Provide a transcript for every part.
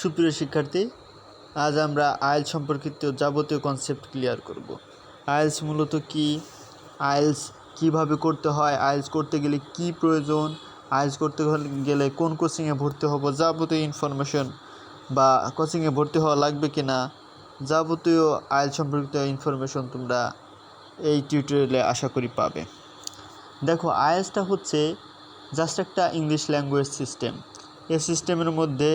সুপ্রিয় শিক্ষার্থী, আজ আমরা আইএলস সম্পর্কিত যাবতীয় কনসেপ্ট ক্লিয়ার করব। আইএলস মূলত কি, আইএলস কিভাবে করতে হয়, আইএলস করতে গেলে কি প্রয়োজন, আইএলস করতে গেলে কোন কোচিংয়ে ভর্তি হব, যাবতীয় ইনফরমেশন বা কোচিংয়ে ভর্তি হওয়া লাগবে কি না, যাবতীয় আইএলস সম্পর্কিত ইনফরমেশন তোমরা এই টিউটোরিয়ালে আশা করি পাবে। দেখো, আইএলসটা হচ্ছে জাস্ট একটা ইংলিশ ল্যাঙ্গুয়েজ সিস্টেম। এই সিস্টেমের মধ্যে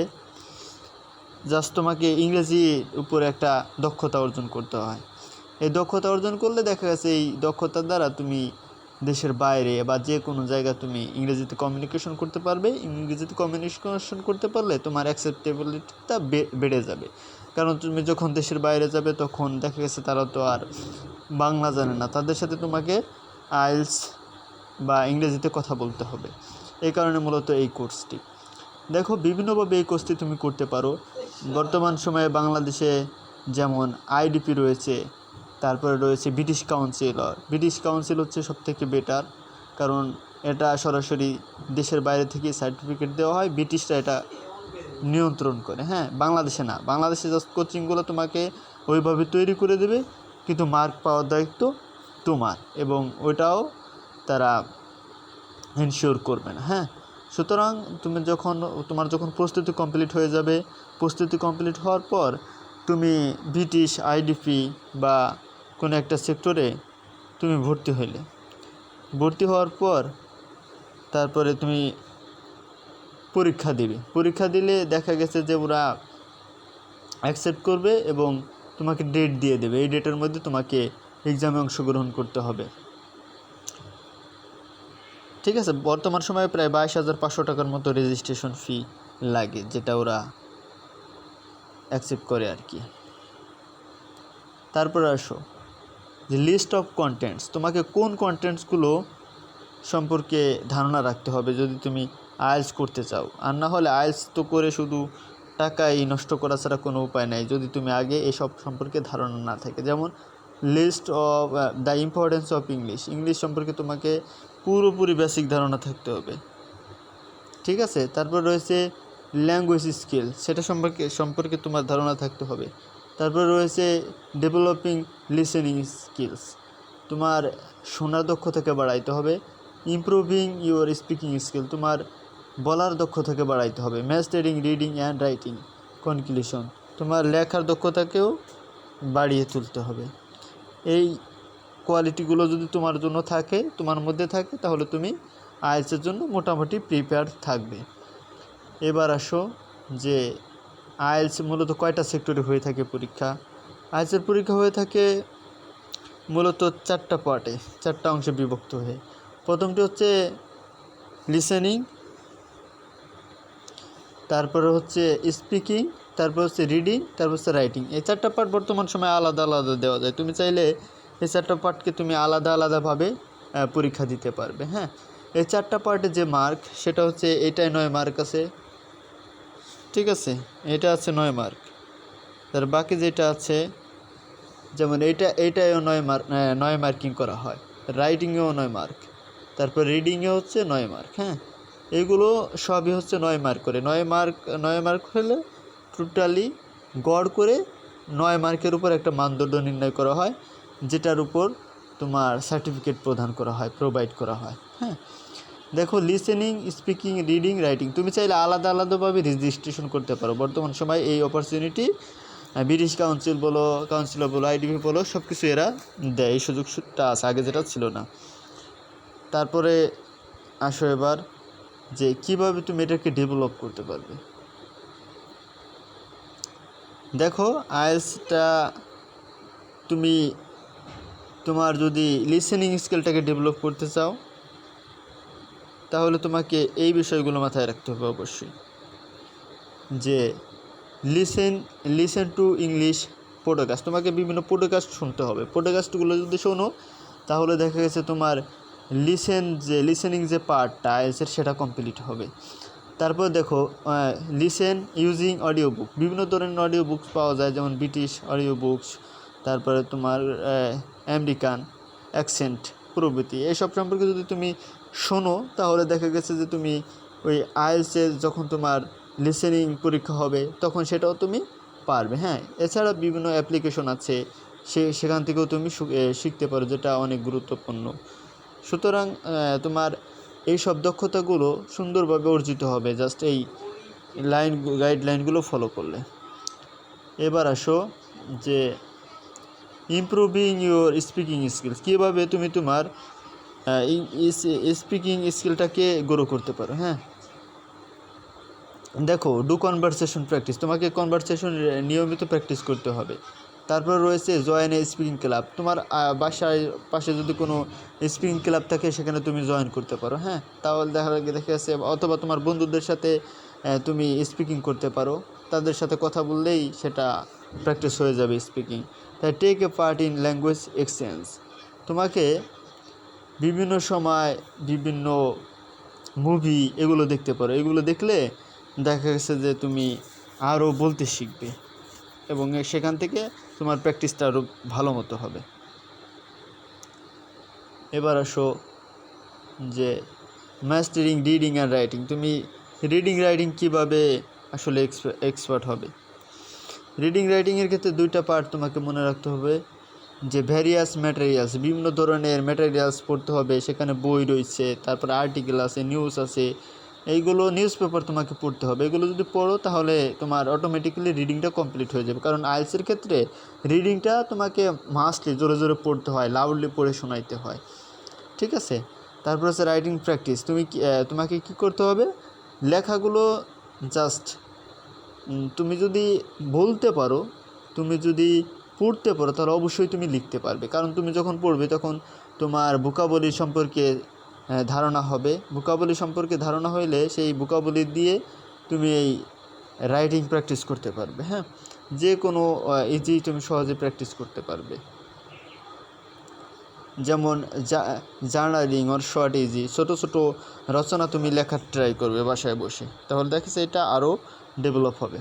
জাস্ট তোমাকে ইংরেজির উপরে একটা দক্ষতা অর্জন করতে হয়। এই দক্ষতা অর্জন করলে দেখা গেছে এই দক্ষতার দ্বারা তুমি দেশের বাইরে বা যে কোনো জায়গায় তুমি ইংরেজিতে কমিউনিকেশন করতে পারবে। ইংরেজিতে কমিউনিকেশন করতে পারলে তোমার অ্যাকসেপ্টেবিলিটিটা বেড়ে যাবে। কারণ তুমি যখন দেশের বাইরে যাবে তখন দেখা গেছে তারা তো আর বাংলা জানে না, তাদের সাথে তোমাকে আইএলস বা ইংরেজিতে কথা বলতে হবে। এই কারণে মূলত এই কোর্সটি। দেখো, বিভিন্নভাবে এই কোর্সটি তুমি করতে পারো। বর্তমান সময়ে বাংলাদেশে যেমন আইডিপি রয়েছে, তারপরে রয়েছে ব্রিটিশ কাউন্সিল হচ্ছে সবথেকে বেটার, কারণ এটা সরাসরি দেশের বাইরে থেকে সার্টিফিকেট দেওয়া হয়, ব্রিটিশরা এটা নিয়ন্ত্রণ করে। হ্যাঁ, বাংলাদেশে না, বাংলাদেশে জাস্ট কোচিংগুলো তোমাকে ওইভাবে তৈরি করে দেবে, কিন্তু মার্ক পাওয়ার দায়িত্ব তোমার, এবং ওইটাও তারা এনশিওর করবে না। হ্যাঁ, সুতরাং তোমার যখন প্রস্তুতি কমপ্লিট হয়ে যাবে, প্রস্তুতি কমপ্লিট হওয়ার পর তুমি ব্রিটিশ আইডিপি বা কোনো একটা সেক্টরে তুমি ভর্তি হওয়ার পর তারপরে তুমি পরীক্ষা দিলে দেখা গেছে যে ওরা অ্যাকসেপ্ট করবে এবং তোমাকে ডেট দিয়ে দেবে। এই ডেটের মধ্যে তোমাকে এক্সামে অংশগ্রহণ করতে হবে। ঠিক আছে, বর্তমান সময়ে প্রায় 22,500 টাকার মতো রেজিস্ট্রেশন ফি লাগে, যেটা ওরা অ্যাকসেপ্ট করে আর কি। তারপরে আসো যে লিস্ট অফ কন্টেন্টস, তোমাকে কোন কন্টেন্টসগুলো সম্পর্কে ধারণা রাখতে হবে যদি তুমি আইএলস করতে চাও। আর না হলে আইএলস তো করে শুধু টাকাই নষ্ট করা ছাড়া কোনো উপায় নাই যদি তুমি আগে এসব সম্পর্কে ধারণা না থাকে। যেমন list of the importance of English সম্পর্কে তোমাকে পুরোপুরি বেসিক ধারণা থাকতে হবে। ঠিক আছে, তারপর রয়েছে ল্যাঙ্গুয়েজ স্কিল, সেটা সম্পর্কে তোমার ধারণা থাকতে হবে। তারপর রয়েছে ডেভেলপিং লিসেনিং স্কিলস, তোমার শোনার দক্ষতাকে বাড়াইতে হবে। ইমপ্রুভিং ইউর স্পিকিং স্কিল, তোমার বলার দক্ষতাকে বাড়াইতে হবে। Mastering reading and writing. Conclusion, তোমার লেখার দক্ষতাকেও বাড়িয়ে তুলতে হবে। এই কোয়ালিটিগুলো যদি তোমার মধ্যে থাকে তাহলে তুমি আইএলসের জন্য মোটামুটি প্রিপেয়ার থাকবে। এবার আসো যে আইএলস মূলত কয়টা সেক্টরে হয়ে থাকে পরীক্ষা। আইএলসের পরীক্ষা হয়ে থাকে মূলত 4টা পার্টে, 4টা অংশে বিভক্ত হয়ে। প্রথমটি হচ্ছে লিসেনিং, তারপরে হচ্ছে স্পিকিং, তারপর হচ্ছে রিডিং, তারপর হচ্ছে রাইটিং। এই 4টা পার্ট বর্তমান সময় আলাদা আলাদা দেওয়া যায়। তুমি চাইলে এই 4টা পার্টকে তুমি আলাদা আলাদাভাবে পরীক্ষা দিতে পারবে। হ্যাঁ, এই 4টা পার্টে যে মার্ক সেটা হচ্ছে এটাই 9 মার্ক আছে। ঠিক আছে, এটা আছে 9 মার্ক। তার বাকি যেটা আছে যেমন এইটাও 9 মার্কিং করা হয়। রাইটিংয়েও 9 মার্ক, তারপর রিডিংয়ে হচ্ছে 9 মার্ক। হ্যাঁ, এগুলো সবই হচ্ছে 9 মার্ক করে। 9 মার্ক হলে টোটালি গড় করে 9 মার্কের উপর একটা মানদণ্ড নির্ণয় করা হয়, যেটার উপর তোমার সার্টিফিকেট প্রোভাইড করা হয়। হ্যাঁ, দেখো, লিসেনিং, স্পিকিং, রিডিং, রাইটিং তুমি চাইলে আলাদা আলাদাভাবে রেজিস্ট্রেশন করতে পারো। বর্তমান সময় এই অপরচুনিটি ব্রিটিশ কাউন্সিল বলো আইডিপি বলো, সব কিছু এরা দেয়, এই সুযোগটা আছে, আগে যেটা ছিল না। তারপরে আসো এবার যে কিভাবে তুমি এটাকে ডেভেলপ করতে পারবে। দেখো, আইএলসটা তুমি তোমার যদি লিসেনিং স্কিলটাকে ডেভেলপ করতে চাও তাহলে তোমাকে এই বিষয়গুলো মাথায় রাখতে হবে অবশ্যই, যে লিসেন টু ইংলিশ পডকাস্ট। তোমাকে বিভিন্ন পডকাস্ট শুনতে হবে। পডকাস্টগুলো যদি শোনো তাহলে দেখা গেছে তোমার লিসেনিং যে পার্টটা আইএলসের সেটা কমপ্লিট হবে। তারপর দেখো, লিসেন ইউজিং অডিও বুক, বিভিন্ন ধরনের অডিও বুকস পাওয়া যায়, যেমন ব্রিটিশ অডিও বুকস, তারপরে তোমার আমেরিকান অ্যাকসেন্ট প্রভৃতি। এইসব সম্পর্কে যদি তুমি শোনো তাহলে দেখা গেছে যে তুমি ওই আইএলসের যখন তোমার লিসেনিং পরীক্ষা হবে, তখন সেটাও তুমি পারবে। হ্যাঁ, এছাড়া বিভিন্ন অ্যাপ্লিকেশন আছে, সেখান থেকেও তুমি শিখতে পারো, যেটা অনেক গুরুত্বপূর্ণ। সুতরাং তোমার এই সব দক্ষতাগুলো সুন্দরভাবে অর্জিত হবে জাস্ট এই গাইডলাইনগুলো ফলো করলে। এবার আসো যে ইমপ্রুভিং ইউর স্পিকিং স্কিলস, কীভাবে তুমি তোমার স্পিকিং স্কিলটাকে গ্রো করতে পারো। হ্যাঁ, দেখো, ডু কনভারসেশন প্র্যাকটিস, তোমাকে কনভারসেশন নিয়মিত প্র্যাকটিস করতে হবে। তারপর রয়েছে জয়েন এ স্পিকিং ক্লাব, তোমার বাসায় পাশে যদি কোনো স্পিকিং ক্লাব থাকে সেখানে তুমি জয়েন করতে পারো। হ্যাঁ, তাহলে দেখা যাচ্ছে, অথবা তোমার বন্ধুদের সাথে তুমি স্পিকিং করতে পারো, তাদের সাথে কথা বললেই সেটা প্র্যাকটিস হয়ে যাবে স্পিকিং। তাই take a part in language exchange, তোমাকে বিভিন্ন সময় বিভিন্ন মুভি এগুলো দেখতে পারো, এগুলো দেখলে দেখা গেছে যে তুমি আরও বলতে শিখবে এবং সেখান থেকে তোমার প্র্যাকটিসটা আরও ভালো মতো হবে। এবার আসো যে মাস্টারিং রিডিং অ্যান্ড রাইটিং, তুমি রিডিং রাইটিং কীভাবে আসলে এক্সপার্ট হবে। রিডিং রাইটিংয়ের ক্ষেত্রে দুইটা পার্ট তোমাকে মনে রাখতে হবে, যে ভ্যারিয়াস ম্যাটেরিয়ালস, বিভিন্ন ধরনের ম্যাটেরিয়ালস পড়তে হবে, সেখানে বই রয়েছে, তারপর আর্টিকেল আছে, নিউজ আছে, এইগুলো নিউজ পেপার তোমাকে পড়তে হবে। এগুলো যদি পড়ো তাহলে তোমার অটোমেটিক্যালি রিডিংটা কমপ্লিট হয়ে যাবে, কারণ আইএলটিএসের ক্ষেত্রে রিডিংটা তোমাকে মাস্টলি জোরে জোরে পড়তে হয়, লাউডলি পড়ে শোনাইতে হয়। ঠিক আছে, তারপর হচ্ছে রাইটিং প্র্যাকটিস, তোমাকে কি করতে হবে, লেখাগুলো জাস্ট তুমি যদি বলতে পারো, তুমি যদি পড়তে পারো, তাহলে অবশ্যই তুমি লিখতে পারবে, কারণ তুমি যখন পড়বে তখন তোমার ভোকাবুলারি সম্পর্কে ধারণা হবে। ভোকাবুলারি সম্পর্কে ধারণা হইলে সেই ভোকাবুলারি দিয়ে তুমি এই রাইটিং প্র্যাকটিস করতে পারবে। হ্যাঁ, যে কোনো ইজি তুমি সহজে প্র্যাকটিস করতে পারবে। যেমন জার্নালিং অর শর্ট ইজি, ছোটো ছোটো রচনা তুমি লেখার ট্রাই করবে বাসায় বসে, তাহলে দেখেছে এটা আরও ডেভেলপ হবে।